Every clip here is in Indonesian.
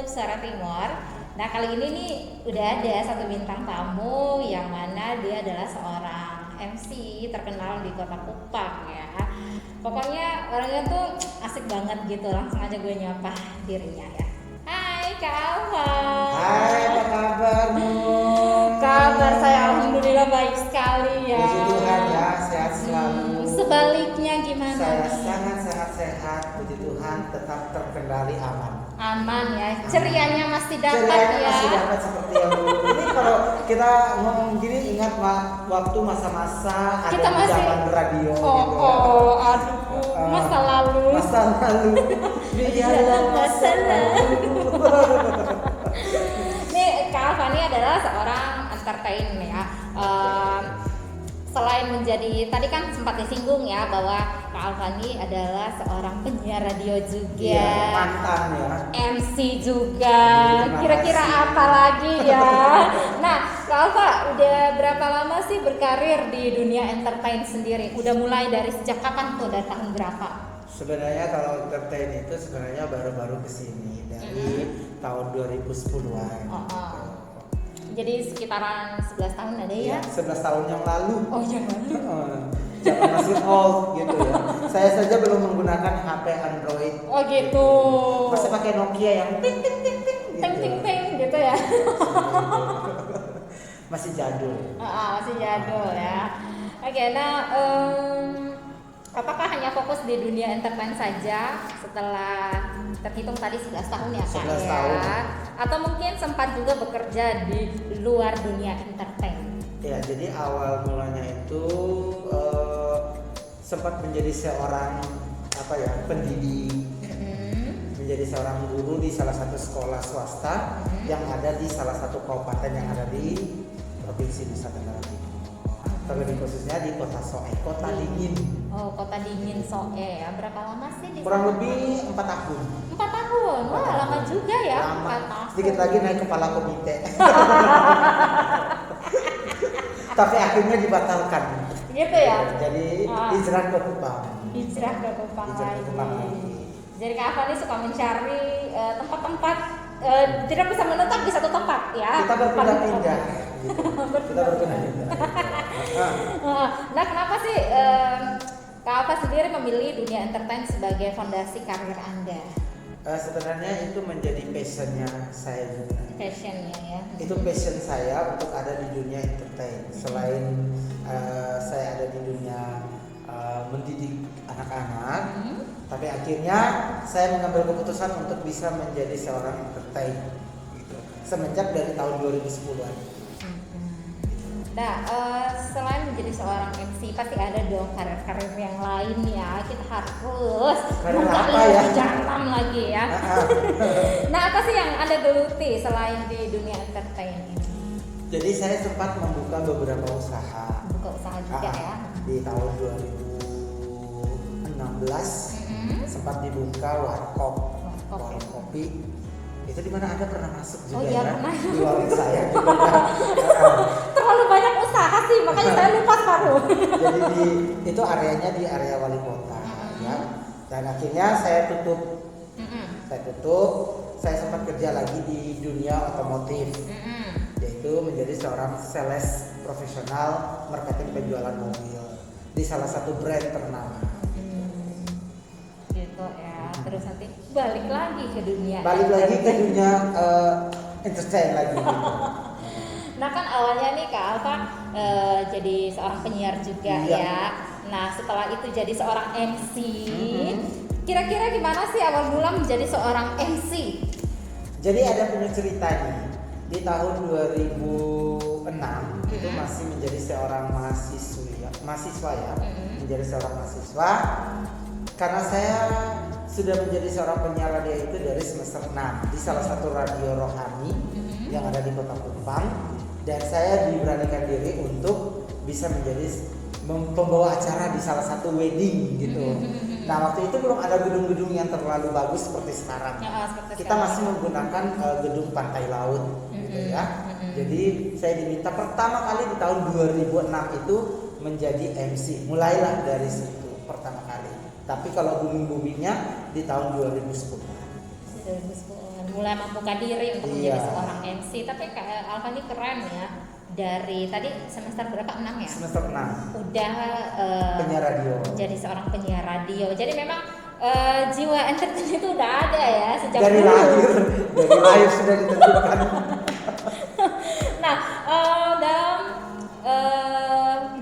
YouTube Suara Timur. Nah kali ini nih udah ada satu bintang tamu yang mana dia adalah seorang MC terkenal di Kota Kupang ya. Pokoknya orangnya tuh asik banget gitu, langsung aja gue nyapa dirinya ya. Hai Kak Alfa. Hai, apa kabarmu? Kabar saya alhamdulillah baik sekali ya. Puji Tuhan ya, sehat selalu. Sebaliknya gimana? Saya sangat-sangat sehat, puji Tuhan, tetap terkendali aman. Aman ya, cerianya masih dapat Cerianya ya. masih dapat seperti yang dulu. Ini kalau kita ngomong gini ingat waktu masa-masa ada Kita di masih- zaman radio Oh, gitu ya. aduh, masa lalu. Masa lalu. Biarlah Masa lalu. Nih Kak Alfa ini adalah seorang entertain ya. Selain menjadi, tadi kan sempat disinggung ya bahwa Kak Alfa ini adalah seorang penyiar radio juga, Iya, mantan ya. MC juga. Terima Kira-kira kasih. apa lagi ya? Nah, Kak Alfa udah berapa lama sih berkarir di dunia entertain sendiri? Udah mulai dari sejak kapan tuh? Dari tahun berapa? Sebenarnya kalau entertain itu sebenarnya baru-baru kesini dari tahun 2010-an. Oh. Jadi sekitaran 11 tahun ada ya? Ya, 11 tahun yang lalu. Oh iya lalu. Zaman masih old gitu ya. Saya saja belum menggunakan HP Android. Oh gitu. Masih pakai Nokia yang ting ting ting ting gitu. Ting ting ting gitu ya. Masih jadul. Masih jadul ya. Oke, nah apakah hanya fokus di dunia entertain saja setelah terhitung tadi 11 tahun ya Kak 11 ya? tahun. Atau mungkin sempat juga bekerja di luar dunia entertain? Ya, jadi awal mulanya itu sempat menjadi seorang pendidik, menjadi seorang guru di salah satu sekolah swasta yang ada di salah satu kabupaten yang ada di Provinsi Nusa Tenggara Timur. Terlebih khususnya di Kota Soe, Kota Dingin. Oh, Kota Dingin Soe ya. Berapa lama sih di Kurang sana? lebih 4 tahun. 4 tahun. Wah, 4 tahun. lama juga ya. Lama. 4 tahun. Sedikit lagi naik kepala komite. Tapi akhirnya dibatalkan. Gitu ya. Jadi hijrah ke Kupang. Hijrah ke Kupang Hijrah ke Kupang lagi. lagi. Jadi Kak Alfa ini suka mencari tempat-tempat tidak bisa menetap di satu tempat ya. Kita berpindah-pindah. Gitu. Kita berpindah-pindah. Nah, kenapa sih Kak Alfa sendiri memilih dunia entertain sebagai fondasi karir Anda? Sebenarnya itu menjadi passionnya saya juga. Passionnya ya. Itu passion saya untuk ada di dunia entertain. Selain saya ada di dunia mendidik anak-anak, tapi akhirnya saya mengambil keputusan untuk bisa menjadi seorang entertain. Gitu. Semenjak dari tahun 2010-an. Nah, selain menjadi seorang MC, pasti ada dong karir-karir yang lain ya. Kita harus Karir menggali apa ya? lebih dalam lagi ya. Nah, apa sih yang Anda geluti selain di dunia entertain ini? Jadi saya sempat membuka beberapa usaha. Buka usaha juga ya. Di tahun 2016 sempat dibuka warkop kopi. Itu di mana Anda pernah masuk juga Oh iya, kan? pernah. Di warung saya juga. Terlalu banyak usaha sih, makanya saya lupa separuh. Jadi itu areanya di area wali kota ya. Dan akhirnya saya tutup. Saya sempat kerja lagi di dunia otomotif. Yaitu menjadi seorang sales profesional marketing penjualan mobil di salah satu brand ternama. Gitu ya. Terus nanti balik lagi ke dunia Entertain lagi gitu. Nah kan awalnya nih Kak Alfa jadi seorang penyiar juga Iya. ya. Nah setelah itu jadi seorang MC. Kira-kira gimana sih awal mula menjadi seorang MC? Jadi ada punya cerita nih. Di tahun 2006 itu masih menjadi seorang mahasiswa ya. Menjadi seorang mahasiswa karena saya sudah menjadi seorang penyiar radio itu dari semester 6 di salah satu radio rohani yang ada di Kota Kupang, dan saya diberanikan diri untuk bisa menjadi pembawa acara di salah satu wedding gitu. Nah waktu itu belum ada gedung-gedung yang terlalu bagus seperti sekarang. Kita masih menggunakan gedung pantai laut gitu ya. Jadi saya diminta pertama kali di tahun 2006 itu menjadi MC. Mulailah dari situ pertama kali. Tapi kalau booming-boomingnya di tahun 2010. mulai membuka diri untuk Iya. menjadi seorang MC. Tapi Kak Alfa ini keren ya. Dari tadi semester berapa? 6 ya? Semester 6. Udah Penyiar radio. jadi seorang penyiar radio. Jadi memang jiwa entertain itu udah ada ya sejak Dari dulu. lahir sudah ditentukan. Nah, dalam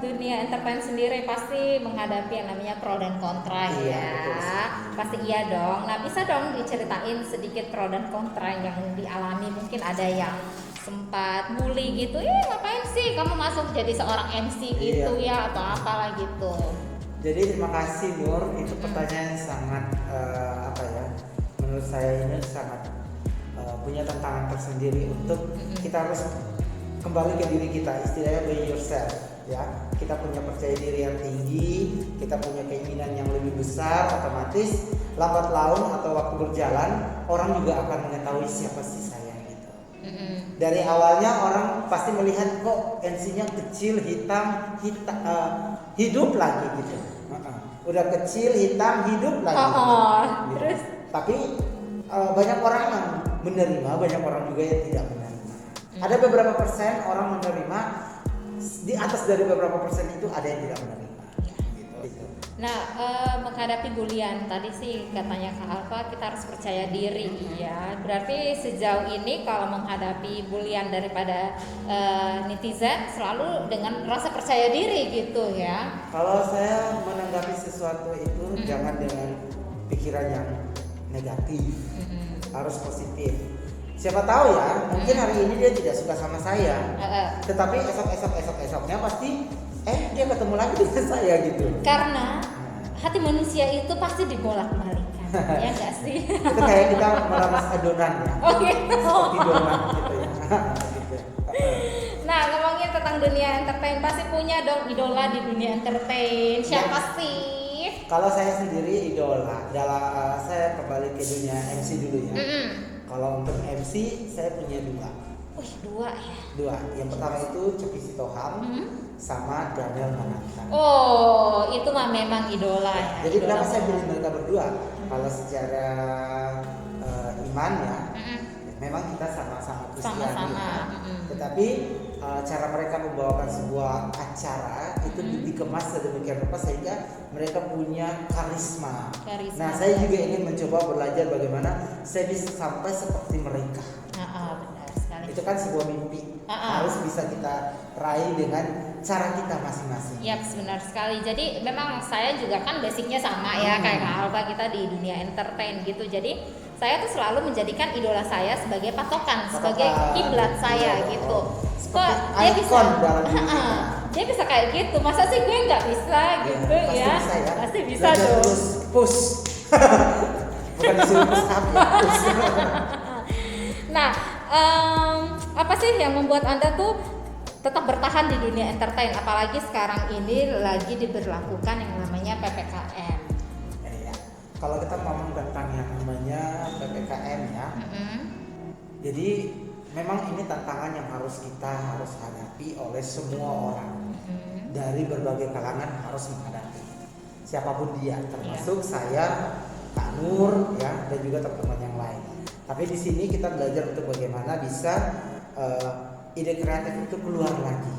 dunia entertain sendiri pasti menghadapi yang namanya pro dan kontra Iya, ya. betul. Pasti iya dong. Nah, bisa dong diceritain sedikit pro dan kontra yang dialami. Mungkin ada yang sempat bully gitu. Ngapain sih kamu masuk jadi seorang MC gitu ya atau apalah gitu. Jadi terima kasih Nur, itu pertanyaan yang sangat apa ya? Menurut saya ini sangat punya tantangan tersendiri untuk kita harus kembali ke diri kita, istilahnya be yourself ya. Kita punya percaya diri yang tinggi, kita punya keinginan yang lebih besar, otomatis lambat laun atau waktu berjalan orang juga akan mengetahui siapa sih saya gitu. Dari awalnya orang pasti melihat kok MC-nya kecil, hitam, hidup lagi gitu. Udah kecil, hitam, hidup lagi. Gitu. Terus Tapi banyak orang yang menerima, banyak orang juga yang tidak menerima. Ada beberapa persen orang menerima, di atas dari beberapa persen itu ada yang tidak menerima. Gitu. Nah, menghadapi bulian tadi sih katanya Kak Alfa kita harus percaya diri ya. Berarti sejauh ini kalau menghadapi bulian daripada netizen selalu dengan rasa percaya diri gitu ya. Kalau saya menanggapi sesuatu itu jangan dengan pikiran yang negatif, harus positif. Siapa tahu ya, mungkin hari ini dia tidak suka sama saya, tetapi esoknya pasti dia ketemu lagi dengan saya gitu. Karena hati manusia itu pasti dibolak-balikkan, ya nggak sih? Itu kayak kita meramas adonan ya, Oh gitu. seperti donat gitu ya. Gitu. Nah, ngomongin tentang dunia entertain, pasti punya dong idola di dunia entertain. Siapa sih? Kalau saya sendiri idola, saya kembali ke dunia MC dulu ya. Kalau untuk MC saya punya dua. Wih, dua ya. Dua. Yang pertama itu Coki Sitohang sama Daniel Mananta. Oh, itu mah memang idola ya. Jadi idola kenapa saya banget. pilih mereka berdua? Kalau secara iman ya, memang kita sama-sama Kristiani Sama-sama. ya. Tetapi cara mereka membawakan sebuah acara itu dikemas sedemikian rupa sehingga mereka punya karisma. Nah, saya juga ingin mencoba belajar bagaimana saya bisa sampai seperti mereka. Benar sekali. Itu kan sebuah mimpi. Harus bisa kita raih dengan cara kita masing-masing. Iya, benar sekali. Jadi memang saya juga kan basicnya sama ya kayak Kak Alfa, kita di dunia entertain gitu. Jadi saya tuh selalu menjadikan idola saya sebagai patokan, sebagai kiblat saya gitu. Kok dia bisa? Dalam diri kita. Dia bisa kayak gitu. Masa sih gue nggak bisa gitu Pasti ya? bisa ya. Pasti bisa Belajar dong. terus push. Bukan disuruh push up ya, push. Nah, apa sih yang membuat Anda tuh tetap bertahan di dunia entertain, apalagi sekarang ini lagi diberlakukan yang namanya PPKM? Ya. Kalau kita ngomong tentang yang namanya PPKM ya, jadi memang ini tantangan yang harus hadapi oleh semua orang dari berbagai kalangan harus menghadapi. Siapapun dia, termasuk saya, Kak Nur ya, dan juga teman-teman yang lain. Tapi di sini kita belajar untuk bagaimana bisa ide kreatif itu keluar lagi,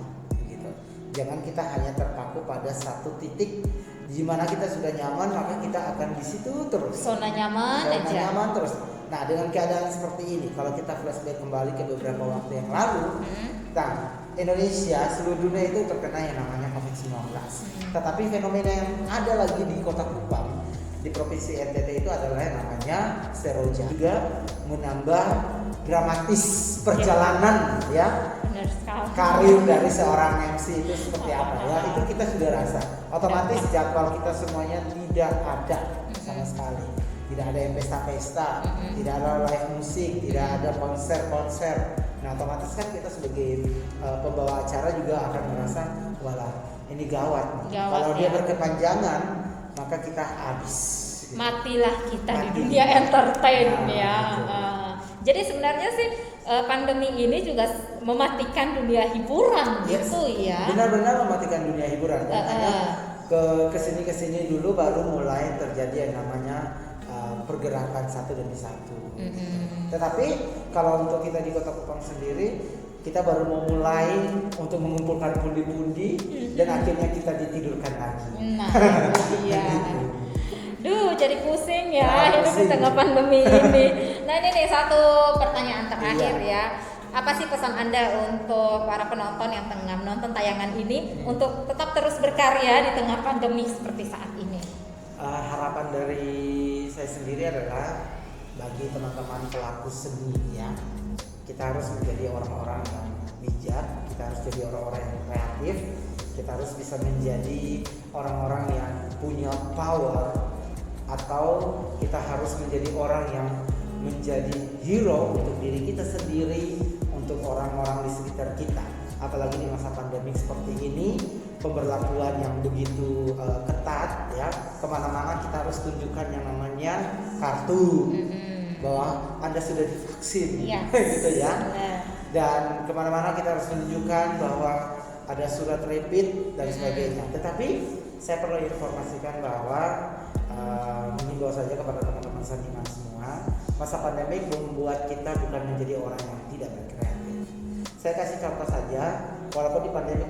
gitu. Jangan kita hanya terpaku pada satu titik di mana kita sudah nyaman, maka kita akan di situ terus. Zona nyaman aja. Nyaman terus. Nah, dengan keadaan seperti ini, kalau kita flashback kembali ke beberapa waktu yang lalu, nah Indonesia, seluruh dunia itu terkena yang namanya COVID-19. Tetapi fenomena yang ada lagi di Kota Kupang, di Provinsi NTT itu adalah yang namanya Seroja. Juga menambah dramatis perjalanan ya. Benar sekali. Karir dari seorang MC itu seperti apa ya, itu kita sudah rasa. Otomatis jadwal kita semuanya tidak ada sama sekali. Tidak ada yang pesta-pesta, tidak ada live musik, tidak ada konser-konser. Nah, otomatis kan kita sebagai pembawa acara juga akan merasa, walah ini gawat. Kalau dia berkepanjangan, maka kita habis. Gitu. Matilah kita di dunia entertain ya. Jadi sebenarnya sih pandemi ini juga mematikan dunia hiburan gitu ya. Benar-benar mematikan dunia hiburan. Dan hanya kesini dulu baru mulai terjadi yang namanya pergerakan satu demi satu. Tetapi kalau untuk kita di Kota Kupang sendiri, kita baru mau mulai untuk mengumpulkan pundi-pundi dan akhirnya kita ditidurkan lagi. Nah, iya. Duh, jadi pusing ya Nah, hidup di pusing. tengah pandemi ini. Nah, ini nih satu pertanyaan terakhir Iya. ya. Apa sih pesan Anda untuk para penonton yang tengah menonton tayangan ini untuk tetap terus berkarya di tengah pandemi seperti saat ini? Harapan dari saya sendiri adalah bagi teman-teman pelaku seni ya, kita harus menjadi orang-orang yang bijak, kita harus jadi orang-orang yang kreatif, kita harus bisa menjadi orang-orang yang punya power, atau kita harus menjadi orang yang menjadi hero untuk diri kita sendiri, untuk orang-orang di sekitar kita. Apalagi di masa pandemik seperti ini, pemberlakuan yang begitu ketat ya, kemana-mana kita harus tunjukkan yang namanya kartu bahwa Anda sudah divaksin, Iya. gitu ya. Benar. Dan kemana-mana kita harus menunjukkan bahwa ada surat rapid dan sebagainya. Tetapi saya perlu informasikan bahwa mengimbau saja kepada teman-teman seniman semua, masa pandemi membuat kita bukan menjadi orang yang tidak berkreatif. Saya kasih contoh saja, walaupun di pandemi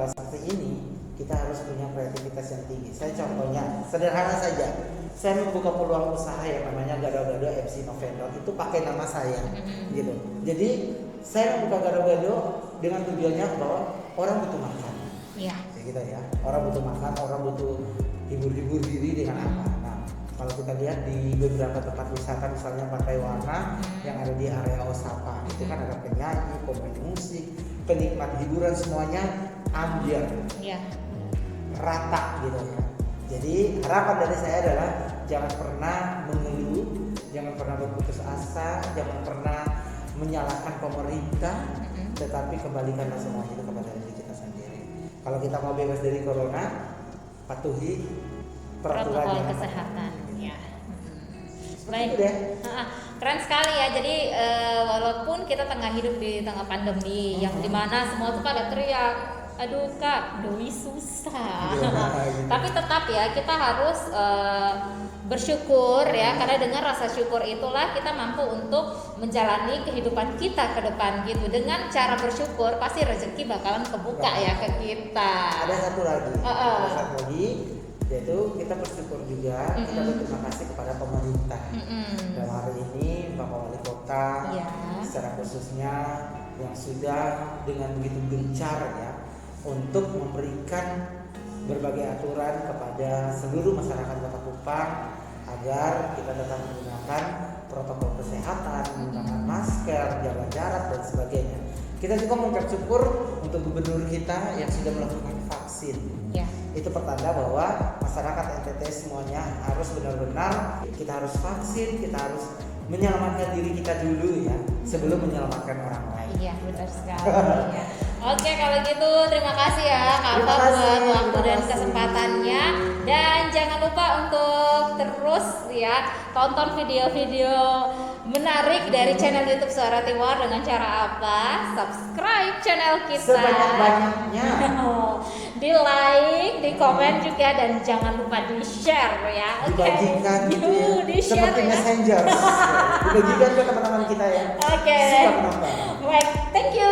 seperti ini kita harus punya kreativitas yang tinggi. Saya contohnya sederhana saja, saya membuka peluang usaha yang namanya Gado-Gado MC November, itu pakai nama saya, gitu. Jadi saya membuka Gado-Gado dengan tujuannya bahwa orang butuh makan. Iya. Ya gitu ya, orang butuh makan, orang butuh hibur-hibur diri dengan apa. Nah, kalau kita lihat di beberapa tempat wisata, misalnya Pantai Warna yang ada di area Osaka, itu kan ada penyanyi, pemain musik, penikmat hiburan, semuanya ambiar, Iya. rata gitu ya. Jadi harapan dari saya adalah jangan pernah mengeluh, jangan pernah berputus asa, jangan pernah menyalahkan pemerintah, tetapi kembalikanlah semua itu kepada diri kita sendiri. Kalau kita mau bebas dari corona, patuhi peraturan Protokol yang ada. kesehatan. Ya. Seperti itu deh. Keren sekali ya. Jadi walaupun kita tengah hidup di tengah pandemi yang dimana semua tuh pada teriak, aduh kak, doi susah. Gitu. Tapi tetap ya kita harus bersyukur ya, karena dengan rasa syukur itulah kita mampu untuk menjalani kehidupan kita ke depan gitu. Dengan cara bersyukur pasti rezeki bakalan kebuka ya ke kita. Ada satu lagi, Heeh. ada satu lagi, yaitu kita bersyukur juga, kita berterima kasih kepada pemerintah. Dalam hari ini Bapak Wali Kota, Iya. secara khususnya yang sudah dengan begitu gencar ya untuk memberikan berbagai aturan kepada seluruh masyarakat Kota Kupang agar kita tetap menggunakan protokol kesehatan, menggunakan masker, jaga jarak dan sebagainya. Kita juga mengucap syukur untuk gubernur kita yang sudah melakukan vaksin. Ya. Itu pertanda bahwa masyarakat NTT semuanya harus benar-benar kita harus vaksin, kita harus menyelamatkan diri kita dulu ya sebelum menyelamatkan orang lain. Iya, benar sekali ya. Oke, kalau gitu terima kasih ya Kak Terima Alfa kasih, buat waktu terima dan kasih. kesempatannya. Dan jangan lupa untuk terus ya tonton video-video menarik dari channel YouTube Suara Timur dengan cara apa? Subscribe channel kita. Sebanyak-banyaknya. Di like, di komen juga, dan jangan lupa di share ya. Oke. Dibagikan gitu ya. Di share Seperti ya. messenger. Dibagikan ke teman-teman kita ya. Oke. Siap menonton. Baik, thank you